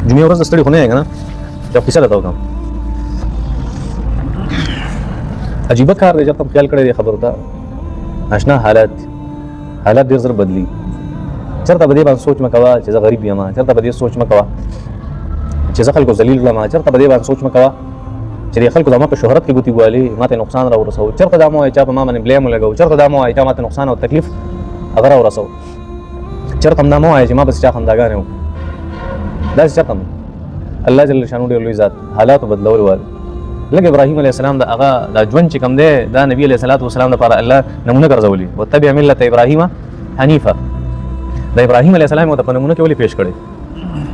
جمعې ورځ ستړي خو نه یې که نه یو کیسه درته وکړم عجیبه کار دی چېرته خیال کړی دی خبرو ته اشنا حالات ډېر زر بدلي چېرته په دې باندې سوچ مه کوه چې زه غریب یم چېرته په دې سوچ مه کوه چې زه خلکو ذلیل کړم چېرته په دې باندې سوچ مه کوه چې د خلکو زما په شهرت کې ګوتې والي ما ته نقصان را ورسوو چېرته دا مه وایه چا په ما باندې بلیم ولګوو چېرته دا مه وایه چا ما ته نقصان او تکلیف هغه را ورسوو چېرته هم دا مه وایه چې ما پسې چا خنداګانې وکړو داسې چېرته هم الله جل شانو ډېر لوی ذات حالاتو بدلول واله لکه ابراهیم علیه السلام د هغه دا ژوند چې کوم دی دا نبي علیه الصلاة والسلام دپاره الله نمونه ګرځولي واتبع ملت ابراهیم حنیفه د ابراهیم علیه السلام ورته په نمونه کې ولې پیش کړی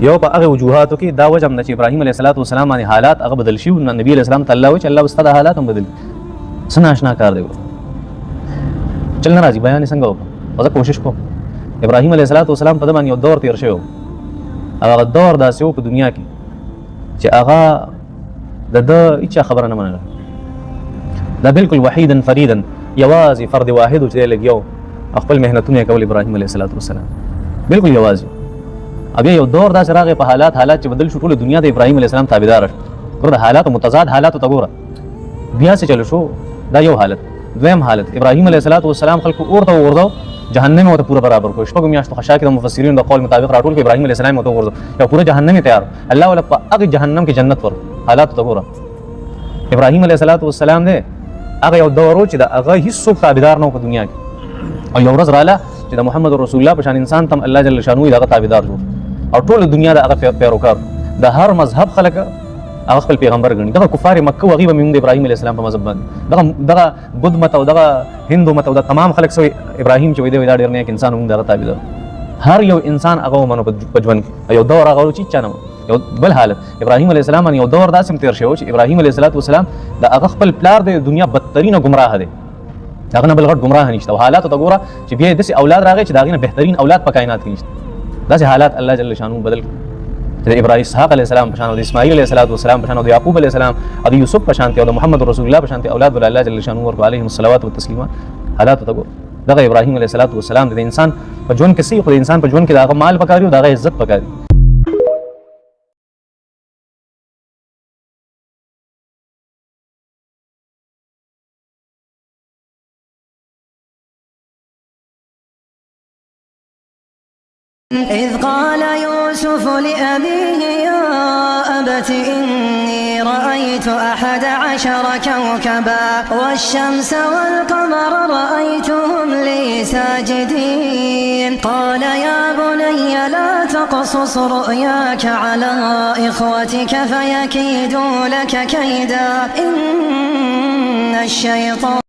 یو په هغه وجوهاتو کې دا وجه هم ده چې ابراهیم علیه الصلاة والسلام باندې حالات هغه بدل شوي نبي علیه السلام ته الله وایي چې الله به ستا دا حالات هم بدل څه ناشنا کار دی چل نه راځي بیان یې څنګه وکړم زه کوشش کوم ابراهیم علیه الصلاة والسلام په ده باندې یو دور تېر شوی و او هغه دور داسې و په دنیا کې چې هغه د ده هېچا خبره نه منله دا بالکل وحیدا فریدا یوازې فرد واحد و چې دی لګیا و او خپل محنتونه یې کول ابراهیم علیه الصلاة والسلام بالکل یوازې بیا یو دور داسې راغی په حالات چې بدل شو ټوله دنیا د ابراهیم علیه السلام تابعداره شو ګوره د حالاتو متضاد حالاتو ته ګوره بیا څه چلو شو دا یو حالت دویم حالت ابراهیم علیه الصلاة والسلام خلکو اور ته وغورځو جهنم ورته پوره برابر کړو شپږو میاشتو خشاک د مفسرینو د قول مطابق راټول کړ ابراهیم علیه السلام ورته وغورځو یو پوره جهنم یې تیار الله ولا په هغه جهنم کې جنت ور حالاتو ته ګوره ابراهیم علیه الصلاة والسلام دی هغه یو دور و چې د هغه هېڅوک تابعدار نه و په دنیا کې او یو ورځ راله چې د محمد رسول الله په شان انسان ته الله جل شانو د هغه تابعدار جوړ او ټول دنیا د هغه پیروکار د هر مذهب خلک هغه خپل پیغمبر ګڼي دغه کفار مکه هغوی به د ابراهیم علیه السلام په مذهب باندې دغه بد مت او دغه هندو مت او د تمام خلک سوی ابراهیم چې وایي دی دا ډېر نیک انسان موږ د هغه تابعدار هر یو انسان هغه ومنو په ژوند کې یو دور هغه و چې هېچا نه یو بل حالت ابراهیم علیه السلام باندې یو دور داسې هم تېر شوی و چې ابراهیم علیه الصلاة والسلام د هغه خپل پلار د دنیا بدترینه ګمراه دی هغه نه بل غټ ګمراه نشته او حالاتو ته ګوره چې بیا یې داسې اولاد راغی چې د هغې نه بهترین اولاد په کائنات کې نشته داسې حالات الله جل شانو بدل د ابراهیم اسحاق علیه السلام په شان او د اسماعیل علیه السلام په شان او د یعقوب علیه السلام او د یوسف په شانتې او د محمد رسول الله په شانتې اولاد ول الله جل شانو ورکړو علیهم الصلوات والتسلیمات حالاتو ته ګوره دغه ابراهیم علیه الصلاة والسلام د انسان په ژوند کې صحیح خو د انسان په ژوند کې د هغه مال پکار وي او د هغه عزت پکار وي إذ قال يوسف لأبيه يا أبت إني رأيت 11 كوكبا والشمس والقمر رأيتهم لي ساجدين قال يا بني لا تقصص رؤياك على إخوتك فيكيدوا لك كيدا إن الشيطان